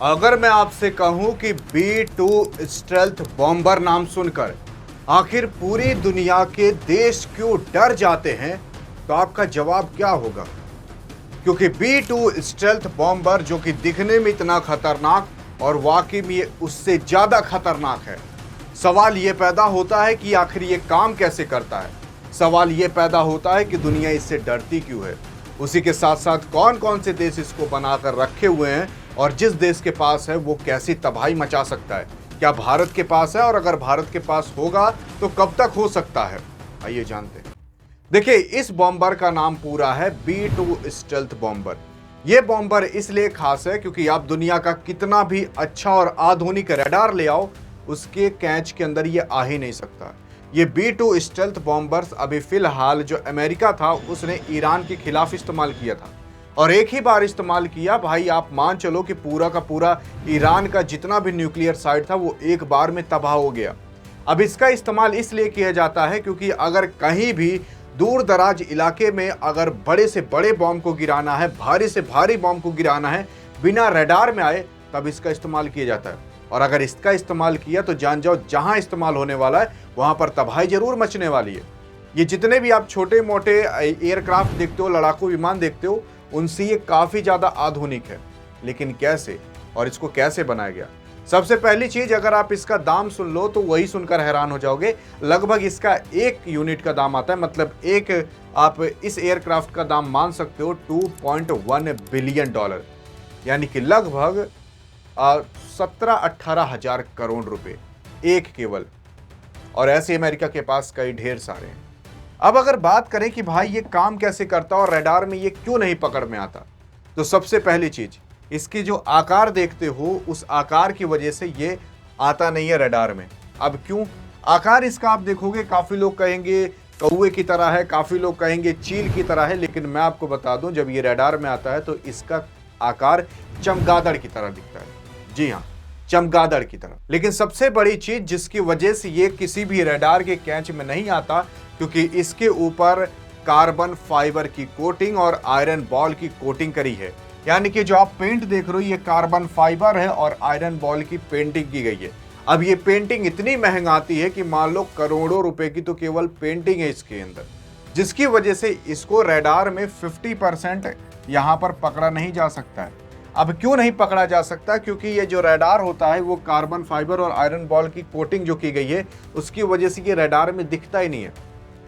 अगर मैं आपसे कहूं कि B2 स्टेल्थ बॉम्बर नाम सुनकर आखिर पूरी दुनिया के देश क्यों डर जाते हैं, तो आपका जवाब क्या होगा? क्योंकि B2 स्टेल्थ बॉम्बर जो कि दिखने में इतना खतरनाक और वाकई में ये उससे ज्यादा खतरनाक है। सवाल ये पैदा होता है कि आखिर ये काम कैसे करता है। सवाल ये पैदा होता है कि दुनिया इससे डरती क्यों है। उसी के साथ साथ कौन कौन से देश इसको बनाकर रखे हुए हैं और जिस देश के पास है वो कैसी तबाही मचा सकता है। क्या भारत के पास है, और अगर भारत के पास होगा तो कब तक हो सकता है, आइए जानते हैं। देखिए, इस बॉम्बर का नाम पूरा है B2 स्टेल्थ बॉम्बर। यह बॉम्बर इसलिए खास है क्योंकि आप दुनिया का कितना भी अच्छा और आधुनिक रडार ले आओ, उसके कैच के अंदर ये आ ही नहीं सकता। ये B2 स्टेल्थ बॉम्बर्स अभी फिलहाल जो अमेरिका था उसने ईरान के खिलाफ इस्तेमाल किया था, और एक ही बार इस्तेमाल किया। भाई आप मान चलो कि पूरा का पूरा ईरान का जितना भी न्यूक्लियर साइट था वो एक बार में तबाह हो गया। अब इसका इस्तेमाल इसलिए किया जाता है क्योंकि अगर कहीं भी दूर दराज इलाके में अगर बड़े से बड़े बॉम्ब को गिराना है, भारी से भारी बॉम्ब को गिराना है बिना रडार में आए, तब इसका इस्तेमाल किया जाता है। और अगर इसका इस्तेमाल किया तो जान जाओ जहां इस्तेमाल होने वाला है वहां पर तबाही जरूर मचने वाली है। ये जितने भी आप छोटे मोटे एयरक्राफ्ट देखते हो, लड़ाकू विमान देखते हो, उनसे ये काफी ज्यादा आधुनिक है। लेकिन कैसे, और इसको कैसे बनाया गया? सबसे पहली चीज, अगर आप इसका दाम सुन लो तो वही सुनकर हैरान हो जाओगे। लगभग इसका 1 यूनिट का दाम आता है, मतलब आप इस एयरक्राफ्ट का दाम मान सकते हो $2.1 बिलियन, यानी कि लगभग 17-18 हजार करोड़ रुपए एक केवल। और ऐसे अमेरिका के पास कई ढेर सारे हैं। अब अगर बात करें कि भाई ये काम कैसे करता और रडार में ये क्यों नहीं पकड़ में आता, तो सबसे पहली चीज, इसकी जो आकार देखते हो उस आकार की वजह से ये आता नहीं है रडार में। अब क्यों? आकार इसका आप देखोगे, काफी लोग कहेंगे कौवे की तरह है, काफी लोग कहेंगे चील की तरह है, लेकिन मैं आपको बता दूं जब ये रडार में आता है तो इसका आकार चमगादड़ की तरह दिखता है। जी हाँ, चमगादड़ की तरह। लेकिन सबसे बड़ी चीज जिसकी वजह से ये किसी भी रडार के कैच में नहीं आता, क्योंकि इसके ऊपर कार्बन फाइबर की कोटिंग और आयरन बॉल की कोटिंग करी है। यानी कि जो आप पेंट देख रहे हो ये कार्बन फाइबर है और आयरन बॉल की पेंटिंग की गई है। अब ये पेंटिंग इतनी महंग आती है कि मान लो करोड़ों रुपए की तो केवल पेंटिंग है इसके अंदर, जिसकी वजह से इसको रडार में 50% यहां पर पकड़ा नहीं जा सकता है। अब क्यों नहीं पकड़ा जा सकता? क्योंकि ये जो रडार होता है वो कार्बन फाइबर और आयरन बॉल की कोटिंग जो की गई है उसकी वजह से ये रडार में दिखता ही नहीं है।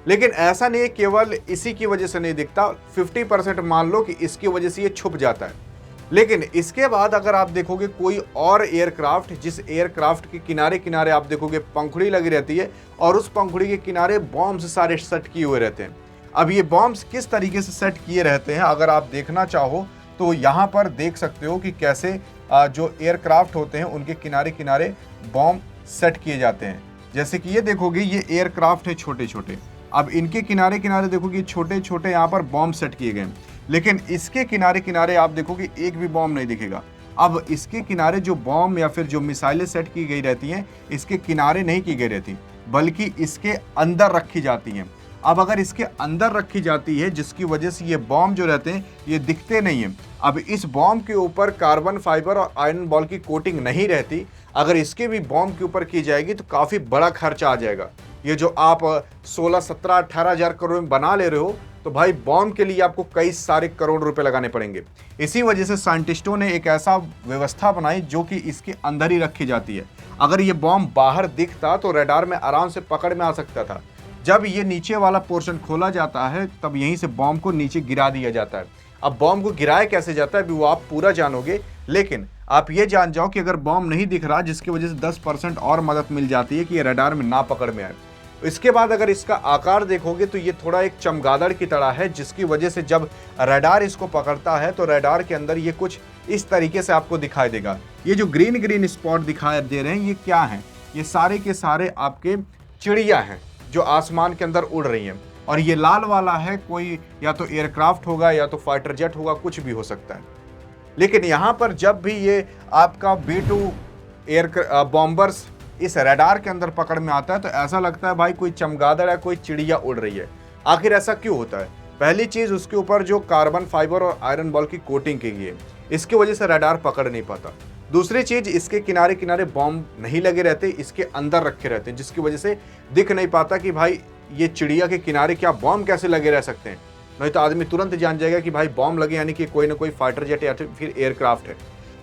लेकिन ऐसा नहीं है केवल इसी की वजह से नहीं दिखता, 50% मान लो कि इसकी वजह से ये छुप जाता है। लेकिन इसके बाद अगर आप देखोगे कोई और एयरक्राफ्ट, जिस एयरक्राफ्ट के किनारे किनारे आप देखोगे पंखुड़ी लगी रहती है और उस पंखुड़ी के किनारे बॉम्ब्स सारे सेट किए हुए रहते हैं। अब ये बॉम्ब्स किस तरीके से सेट किए रहते हैं अगर आप देखना चाहो तो यहाँ पर देख सकते हो कि कैसे जो एयरक्राफ्ट होते हैं उनके किनारे किनारे बॉम्ब सेट किए जाते हैं। जैसे कि ये देखोगे ये एयरक्राफ्ट है छोटे छोटे, अब इनके किनारे किनारे देखोगे छोटे छोटे यहाँ पर बॉम्ब सेट किए गए, लेकिन इसके किनारे किनारे आप देखोगे एक भी बॉम्ब नहीं दिखेगा। अब इसके किनारे जो बॉम्ब या फिर जो मिसाइलें सेट की गई रहती हैं इसके किनारे नहीं की गई रहती, बल्कि इसके अंदर रखी जाती हैं। अब अगर इसके अंदर रखी जाती है जिसकी वजह से ये बॉम्ब जो रहते हैं ये दिखते नहीं हैं। अब इस बॉम्ब के ऊपर कार्बन फाइबर और आयरन बॉल की कोटिंग नहीं रहती, अगर इसके भी बॉम्ब के ऊपर की जाएगी तो काफ़ी बड़ा खर्चा आ जाएगा। ये जो आप 16, 17, 18 हजार करोड़ में बना ले रहे हो, तो भाई बॉम्ब के लिए आपको कई सारे करोड़ रुपए लगाने पड़ेंगे। इसी वजह से साइंटिस्टों ने एक ऐसा व्यवस्था बनाई जो कि इसके अंदर ही रखी जाती है। अगर ये बॉम्ब बाहर दिखता तो रडार में आराम से पकड़ में आ सकता था। जब ये नीचे वाला पोर्शन खोला जाता है तब यहीं से बॉम्ब को नीचे गिरा दिया जाता है। अब बॉम्ब को गिराया कैसे जाता है अभी वो आप पूरा जानोगे, लेकिन आप ये जान जाओ कि अगर बॉम्ब नहीं दिख रहा जिसकी वजह से 10% और मदद मिल जाती है कि ये रडार में ना पकड़ में आए। इसके बाद अगर इसका आकार देखोगे तो ये थोड़ा एक चमगादड़ की तरह है, जिसकी वजह से जब रडार इसको पकड़ता है तो रडार के अंदर ये कुछ इस तरीके से आपको दिखाई देगा। ये जो ग्रीन ग्रीन स्पॉट दिखाई दे रहे हैं ये क्या है? ये सारे के सारे आपके चिड़िया हैं जो आसमान के अंदर उड़ रही हैं, और ये लाल वाला है कोई या तो एयरक्राफ्ट होगा या तो फाइटर जेट होगा, कुछ भी हो सकता है। लेकिन यहाँ पर जब भी ये आपका B2 बॉम्बर्स इस रडार के अंदर पकड़ में आता है तो ऐसा लगता है भाई कोई चमगादड़ है, कोई चिड़िया उड़ रही है। आखिर ऐसा क्यों होता है? पहली चीज, उसके ऊपर जो कार्बन फाइबर और आयरन बॉल की कोटिंग की गई है इसकी वजह से रडार पकड़ नहीं पाता। दूसरी चीज, इसके किनारे किनारे बॉम्ब नहीं लगे रहते, इसके अंदर रखे रहते हैं, जिसकी वजह से दिख नहीं पाता कि भाई ये चिड़िया के किनारे क्या बॉम्ब कैसे लगे रह सकते हैं। नहीं तो आदमी तुरंत जान जाएगा कि भाई बॉम्ब लगे यानी कि कोई ना कोई फाइटर जेट या फिर एयरक्राफ्ट है।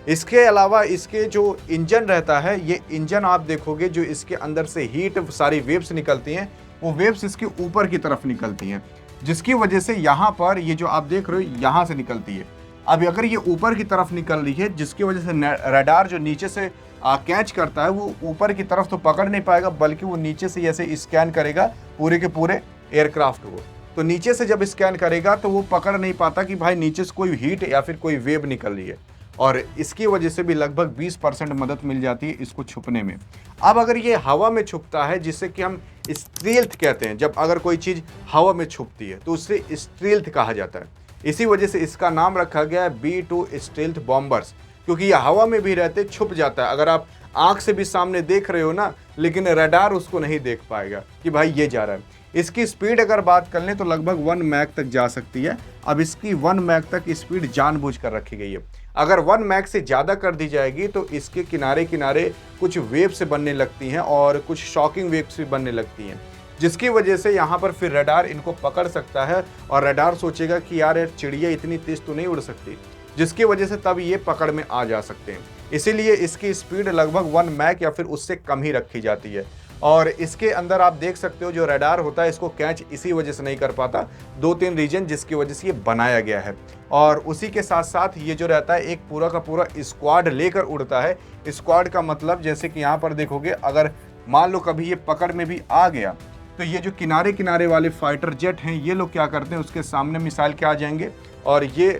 इसके अलावा इसके जो इंजन रहता है, ये इंजन आप देखोगे जो इसके अंदर से हीट सारी वेव्स निकलती हैं, वो वेव्स इसके ऊपर की तरफ निकलती हैं, जिसकी वजह से यहाँ पर ये जो आप देख रहे हो यहाँ से निकलती है। अब अगर ये ऊपर की तरफ निकल रही है, जिसकी वजह से रडार जो नीचे से कैच करता है, वो ऊपर की तरफ तो पकड़ नहीं पाएगा, बल्कि वो नीचे से ऐसे स्कैन करेगा पूरे के पूरे एयरक्राफ्ट को। तो नीचे से जब स्कैन करेगा तो वो पकड़ नहीं पाता कि भाई नीचे से कोई हीट या फिर कोई वेव निकल रही है, और इसकी वजह से भी लगभग 20% मदद मिल जाती है इसको छुपने में। अब अगर ये हवा में छुपता है, जिससे कि हम स्टील्थ कहते हैं, जब अगर कोई चीज़ हवा में छुपती है तो उससे स्टील्थ कहा जाता है। इसी वजह से इसका नाम रखा गया है B2 स्टील्थ बॉम्बर्स, क्योंकि ये हवा में भी रहते छुप जाता है। अगर आप आंख से भी सामने देख रहे हो ना, लेकिन रडार उसको नहीं देख पाएगा कि भाई ये जा रहा है। इसकी स्पीड अगर बात कर लें तो लगभग 1 मैक तक जा सकती है। अब इसकी 1 मैक तक स्पीड जानबूझकर रखी गई है। अगर 1 मैक से ज़्यादा कर दी जाएगी तो इसके किनारे किनारे कुछ वेव्स बनने लगती हैं और कुछ शॉकिंग वेव्स भी बनने लगती हैं, जिसकी वजह से यहाँ पर फिर रडार इनको पकड़ सकता है, और रडार सोचेगा कि यार चिड़िया इतनी तेज तो नहीं उड़ सकती, जिसकी वजह से तब ये पकड़ में आ जा सकते हैं। इसीलिए इसकी स्पीड लगभग 1 मैक या फिर उससे कम ही रखी जाती है। और इसके अंदर आप देख सकते हो जो रडार होता है, इसको कैच इसी वजह से नहीं कर पाता, 2-3 रीजन जिसकी वजह से ये बनाया गया है। और उसी के साथ साथ ये जो रहता है एक पूरा का पूरा स्क्वाड लेकर उड़ता है। स्क्वाड का मतलब जैसे कि यहाँ पर देखोगे, अगर मान लो कभी ये पकड़ में भी आ गया तो ये जो किनारे किनारे वाले फाइटर जेट हैं, ये लोग क्या करते हैं, उसके सामने मिसाइल के आ जाएंगे और ये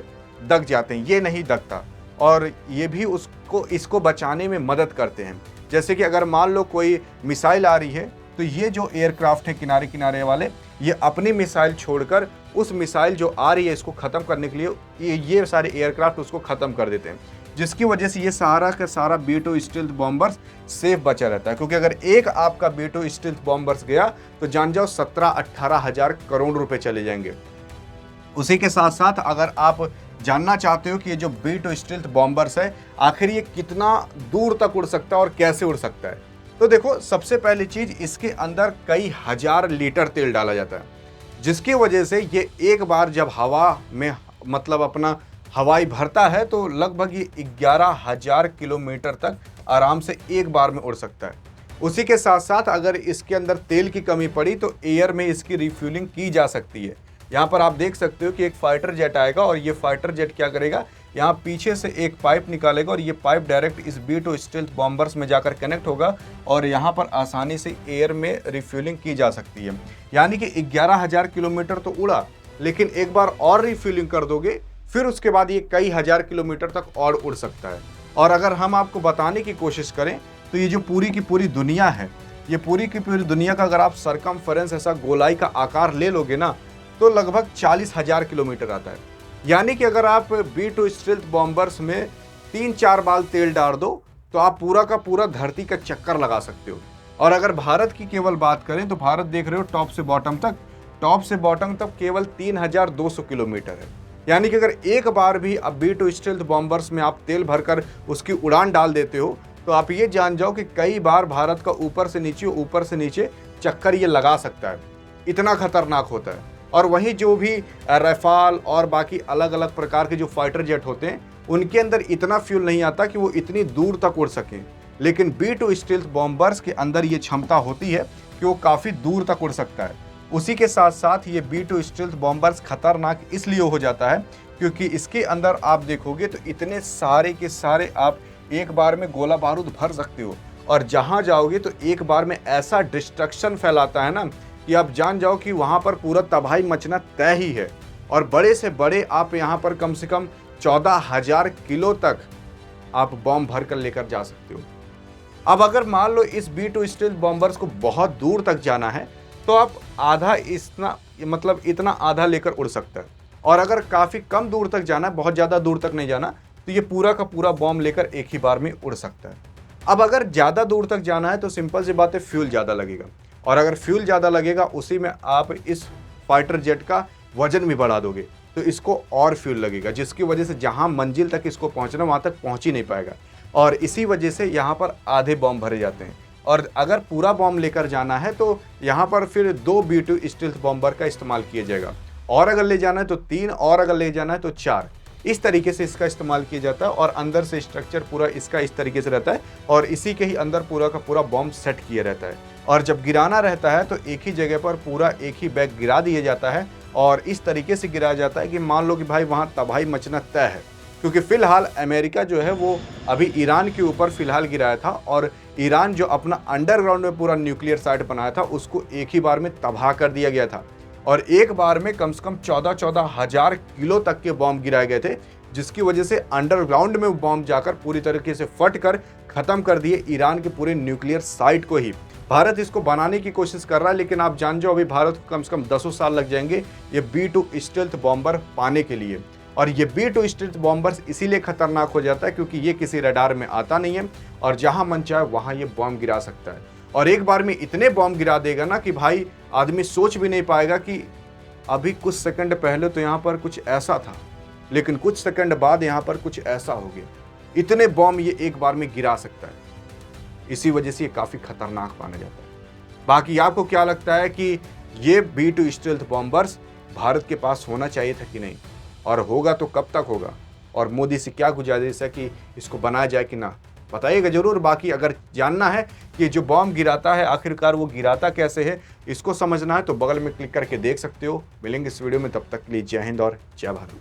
दग जाते हैं। ये नहीं दगता, और ये भी इसको बचाने में मदद करते हैं। जैसे कि अगर मान लो कोई मिसाइल आ रही है, तो ये जो एयरक्राफ्ट है किनारे किनारे वाले, ये अपनी मिसाइल छोड़कर उस मिसाइल जो आ रही है इसको ख़त्म करने के लिए ये सारे एयरक्राफ्ट उसको ख़त्म कर देते हैं, जिसकी वजह से ये सारा का सारा B2 स्टील्थ बॉम्बर्स सेफ बचा रहता है। क्योंकि अगर एक आपका B2 स्टील्थ बॉम्बर्स गया तो जान जाओ 17-18 हज़ार करोड़ रुपए चले जाएंगे। उसी के साथ साथ अगर आप जानना चाहते हो कि ये जो B2 स्टील्थ बॉम्बर्स है आखिर ये कितना दूर तक उड़ सकता है और कैसे उड़ सकता है, तो देखो, सबसे पहली चीज़, इसके अंदर कई हजार लीटर तेल डाला जाता है, जिसकी वजह से ये एक बार जब हवा में मतलब अपना हवाई भरता है तो लगभग ये 11,000 किलोमीटर तक आराम से एक बार में उड़ सकता है। उसी के साथ साथ अगर इसके अंदर तेल की कमी पड़ी तो एयर में इसकी रिफ्यूलिंग की जा सकती है। यहाँ पर आप देख सकते हो कि एक फाइटर जेट आएगा और ये फाइटर जेट क्या करेगा, यहाँ पीछे से एक पाइप निकालेगा और ये पाइप डायरेक्ट इस B2 स्टील्थ बॉम्बर्स में जाकर कनेक्ट होगा और यहाँ पर आसानी से एयर में रिफ्यूलिंग की जा सकती है। यानी कि 11,000 किलोमीटर तो उड़ा, लेकिन एक बार और रिफ्यूलिंग कर दोगे फिर उसके बाद ये कई हजार किलोमीटर तक और उड़ सकता है। और अगर हम आपको बताने की कोशिश करें तो ये जो पूरी की पूरी दुनिया है, ये पूरी की पूरी दुनिया का अगर आप सरकमफेरेंस ऐसा गोलाई का आकार ले लोगे ना, तो लगभग 40,000 किलोमीटर आता है। यानी कि अगर आप B2 स्टील्थ बॉम्बर्स में 3-4 बाल तेल डाल दो तो आप पूरा का पूरा धरती का चक्कर लगा सकते हो। और अगर भारत की केवल बात करें तो भारत देख रहे हो टॉप से बॉटम तक केवल 3,200 किलोमीटर है। यानी कि अगर एक बार भी अब B2 स्टील्थ बॉम्बर्स में आप तेल भरकर उसकी उड़ान डाल देते हो तो आप ये जान जाओ कि कई बार भारत का ऊपर से नीचे चक्कर ये लगा सकता है, इतना खतरनाक होता है। और वहीं जो भी रफाल और बाकी अलग अलग प्रकार के जो फाइटर जेट होते हैं उनके अंदर इतना फ्यूल नहीं आता कि वो इतनी दूर तक उड़ सकें, लेकिन B2 स्टील्थ बॉम्बर्स के अंदर ये क्षमता होती है कि वो काफ़ी दूर तक उड़ सकता है। उसी के साथ साथ ये B2 स्टील्थ बॉम्बर्स खतरनाक इसलिए हो जाता है क्योंकि इसके अंदर आप देखोगे तो इतने सारे के सारे आप एक बार में गोला बारूद भर सकते हो, और जहाँ जाओगे तो एक बार में ऐसा डिस्ट्रक्शन फैलाता है ना कि आप जान जाओ कि वहाँ पर पूरा तबाही मचना तय ही है। और बड़े से बड़े आप यहाँ पर कम से कम 14,000 किलो तक आप बॉम्ब भर कर लेकर जा सकते हो। अब अगर मान लो इस B2 स्टील्थ बॉम्बर्स को बहुत दूर तक जाना है तो आप इतना आधा लेकर उड़ सकता है, और अगर काफ़ी कम दूर तक जाना है, बहुत ज़्यादा दूर तक नहीं जाना, तो ये पूरा का पूरा बॉम्ब लेकर एक ही बार में उड़ सकता है। अब अगर ज़्यादा दूर तक जाना है तो सिंपल सी बात है, फ्यूल ज़्यादा लगेगा, और अगर फ्यूल ज़्यादा लगेगा उसी में आप इस फाइटर जेट का वजन भी बढ़ा दोगे तो इसको और फ्यूल लगेगा, जिसकी वजह से जहाँ मंजिल तक इसको पहुँचना वहाँ तक पहुँच ही नहीं पाएगा। और इसी वजह से यहाँ पर आधे बॉम्ब भरे जाते हैं। और अगर पूरा बॉम्ब लेकर जाना है तो यहाँ पर फिर 2 B2 स्टील्थ बॉम्बर का इस्तेमाल किया जाएगा, और अगर ले जाना है तो 3, और अगर ले जाना है तो 4। इस तरीके से इसका इस्तेमाल किया जाता है और अंदर से स्ट्रक्चर पूरा इसका इस तरीके से रहता है और इसी के ही अंदर पूरा का पूरा बॉम्ब सेट किया रहता है। और जब गिराना रहता है तो एक ही जगह पर पूरा एक ही बैग गिरा दिया जाता है और इस तरीके से गिराया जाता है कि मान लो कि भाई वहाँ तबाही मचना तय है। क्योंकि फिलहाल अमेरिका जो है वो अभी ईरान के ऊपर फिलहाल गिराया था और ईरान जो अपना अंडरग्राउंड में पूरा न्यूक्लियर साइट बनाया था उसको एक ही बार में तबाह कर दिया गया था और एक बार में कम से कम 14 हज़ार किलो तक के बॉम्ब गिराए गए थे, जिसकी वजह से अंडरग्राउंड में बॉम्ब जाकर पूरी तरीके से फट कर खत्म कर दिए ईरान के पूरे न्यूक्लियर साइट को ही। भारत इसको बनाने की कोशिश कर रहा है, लेकिन आप जान जाओ अभी भारत को कम से कम 10 साल लग जाएंगे ये B2 स्टील्थ बॉम्बर पाने के लिए। और ये B2 स्टील्थ बॉम्बर्स इसीलिए खतरनाक हो जाता है क्योंकि ये किसी रडार में आता नहीं है और जहां मन चाहे वहां ये बॉम्ब गिरा सकता है। और एक बार में इतने बॉम्ब गिरा देगा ना कि भाई आदमी सोच भी नहीं पाएगा कि अभी कुछ सेकंड पहले तो यहाँ पर कुछ ऐसा था, लेकिन कुछ सेकंड बाद यहाँ पर कुछ ऐसा हो गया। इतने बॉम्ब ये एक बार में गिरा सकता है, इसी वजह से ये काफ़ी खतरनाक माना जाता है। बाकी आपको क्या लगता है कि ये B2 स्टील्थ बॉम्बर्स भारत के पास होना चाहिए था कि नहीं, और होगा तो कब तक होगा, और मोदी से क्या गुजारिश है कि इसको बनाया जाए कि ना, बताइएगा जरूर। बाकी अगर जानना है कि जो बॉम्ब गिराता है आखिरकार वो गिराता कैसे है, इसको समझना है तो बगल में क्लिक करके देख सकते हो। मिलेंगे इस वीडियो में, तब तक के लिए जय हिंद और जय भारत।